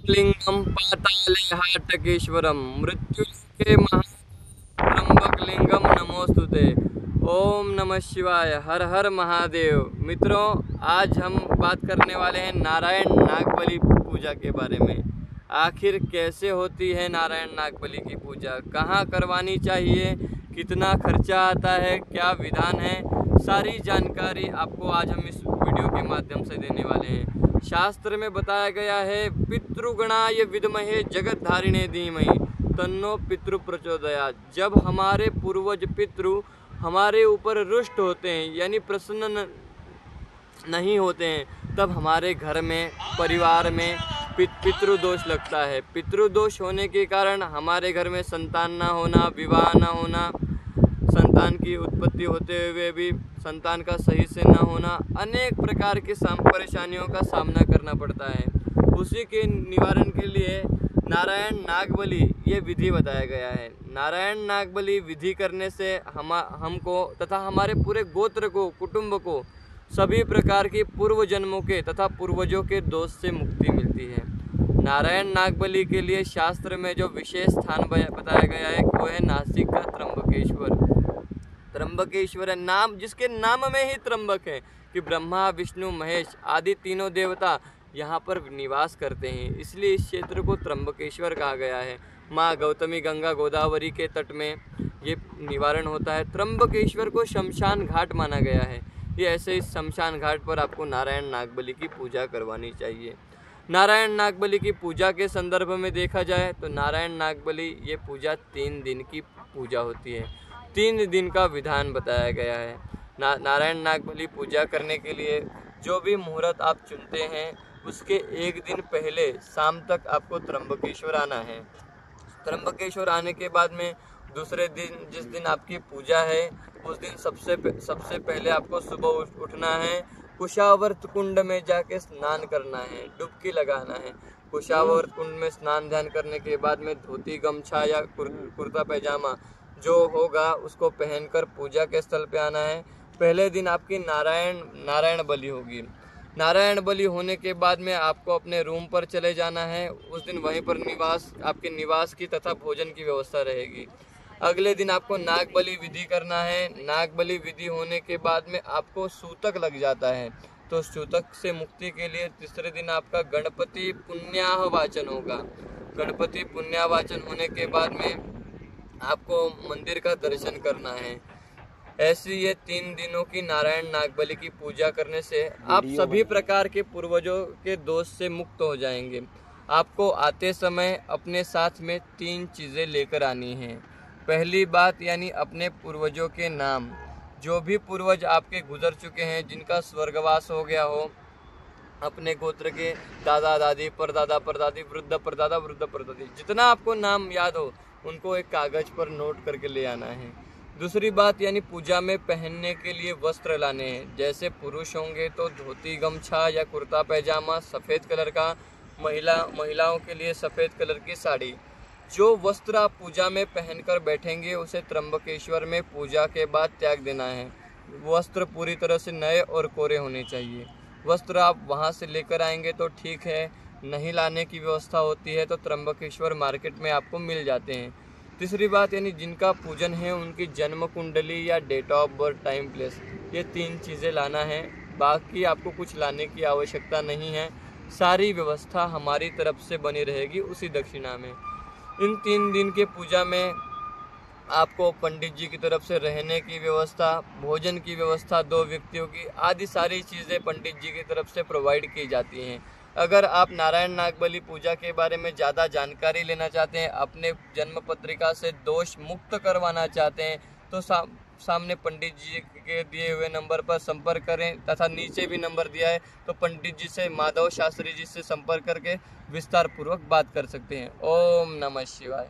लिंगम पाताले हाटकेश्वरम मृत्युलोके महात्रंबकलिंगम नमोस्तुते। ओम नमः शिवाय। हर हर महादेव। मित्रों, आज हम बात करने वाले हैं नारायण नागबली पूजा के बारे में। आखिर कैसे होती है नारायण नागबली की पूजा, कहाँ करवानी चाहिए, कितना खर्चा आता है, क्या विधान है, सारी जानकारी आपको आज हम इस वीडियो के माध्यम से देने वाले हैं। शास्त्र में बताया गया है, पितृगणाय विद्महे जगतधारिणे धीमहि तन्नो पितृ प्रचोदयात्। जब हमारे पूर्वज पितृ हमारे ऊपर रुष्ट होते हैं यानी प्रसन्न नहीं होते हैं, तब हमारे घर में, परिवार में पितृदोष लगता है। पितृदोष होने के कारण हमारे घर में संतान ना होना, विवाह ना होना, संतान की उत्पत्ति होते हुए भी संतान का सही से ना होना, अनेक प्रकार की परेशानियों का सामना करना पड़ता है। उसी के निवारण के लिए नारायण नागबली ये विधि बताया गया है। नारायण नागबली विधि करने से हमको तथा हमारे पूरे गोत्र को, कुटुंब को सभी प्रकार की पूर्व जन्मों के तथा पूर्वजों के दोष से मुक्ति मिलती है। नारायण नागबली के लिए शास्त्र में जो विशेष स्थान बताया गया है वो है नासिक का त्र्यंबकेश्वर। त्र्यंबकेश्वर नाम, जिसके नाम में ही त्र्यंबक है कि ब्रह्मा विष्णु महेश आदि तीनों देवता यहाँ पर निवास करते हैं, इसलिए इस क्षेत्र को त्र्यंबकेश्वर कहा गया है। माँ गौतमी गंगा गोदावरी के तट में ये निवारण होता है। त्र्यंबकेश्वर को शमशान घाट माना गया है। ये ऐसे इस शमशान घाट पर आपको नारायण नागबली की पूजा करवानी चाहिए। नारायण नागबली की पूजा के संदर्भ में देखा जाए तो नारायण नागबली ये पूजा 3 दिन की पूजा होती है। 3 दिन का विधान बताया गया है। नारायण नागबली पूजा करने के लिए जो भी मुहूर्त आप चुनते हैं उसके 1 दिन पहले शाम तक आपको त्र्यंबकेश्वर आना है। त्र्यंबकेश्वर आने के बाद में दूसरे दिन, जिस दिन आपकी पूजा है, उस दिन सबसे पहले आपको सुबह उठना है, कुशावर्त कुंड में जाके स्नान करना है, डुबकी लगाना है। कुशावर्त कुंड में स्नान ध्यान करने के बाद में धोती गमछा या कुर्ता पैजामा जो होगा उसको पहनकर पूजा के स्थल पे आना है। पहले दिन आपकी नारायण बलि होगी। नारायण बलि होने के बाद में आपको अपने रूम पर चले जाना है। उस दिन वहीं पर आपके निवास की तथा भोजन की व्यवस्था रहेगी। अगले दिन आपको नागबली विधि करना है। नागबली विधि होने के बाद में आपको सूतक लग जाता है, तो सूतक से मुक्ति के लिए तीसरे दिन आपका गणपति पुण्याह वाचन होगा। गणपति पुण्याह वाचन होने के बाद में आपको मंदिर का दर्शन करना है। ऐसी ये 3 दिनों की नारायण नागबली की पूजा करने से आप सभी प्रकार के पूर्वजों के दोष से मुक्त हो जाएंगे। आपको आते समय अपने साथ में 3 चीज़ें लेकर आनी हैं। पहली बात यानी अपने पूर्वजों के नाम, जो भी पूर्वज आपके गुजर चुके हैं, जिनका स्वर्गवास हो गया हो, अपने गोत्र के दादा दादी, परदादा परदादी, वृद्ध परदादा वृद्ध परदादी, जितना आपको नाम याद हो उनको एक कागज पर नोट करके ले आना है। दूसरी बात यानी पूजा में पहनने के लिए वस्त्र लाने हैं। जैसे पुरुष होंगे तो धोती गमछा या कुर्ता पैजामा सफ़ेद कलर का, महिलाओं के लिए सफ़ेद कलर की साड़ी। जो वस्त्र आप पूजा में पहनकर बैठेंगे उसे त्र्यंबकेश्वर में पूजा के बाद त्याग देना है। वस्त्र पूरी तरह से नए और कोरे होने चाहिए। वस्त्र आप वहाँ से लेकर आएंगे तो ठीक है, नहीं लाने की व्यवस्था होती है तो त्र्यंबकेश्वर मार्केट में आपको मिल जाते हैं। तीसरी बात यानी जिनका पूजन है उनकी जन्म कुंडली या date of birth, time, place, ये 3 चीज़ें लाना है। बाकी आपको कुछ लाने की आवश्यकता नहीं है। सारी व्यवस्था हमारी तरफ से बनी रहेगी उसी दक्षिणा में। इन 3 दिन के पूजा में आपको पंडित जी की तरफ से रहने की व्यवस्था, भोजन की व्यवस्था 2 व्यक्तियों की, आदि सारी चीज़ें पंडित जी की तरफ से प्रोवाइड की जाती हैं। अगर आप नारायण नागबली पूजा के बारे में ज़्यादा जानकारी लेना चाहते हैं, अपने जन्म पत्रिका से दोष मुक्त करवाना चाहते हैं, तो सामने पंडित जी के दिए हुए नंबर पर संपर्क करें तथा नीचे भी नंबर दिया है तो पंडित जी से, माधव शास्त्री जी से संपर्क करके विस्तार पूर्वक बात कर सकते हैं। ओम नमः शिवाय।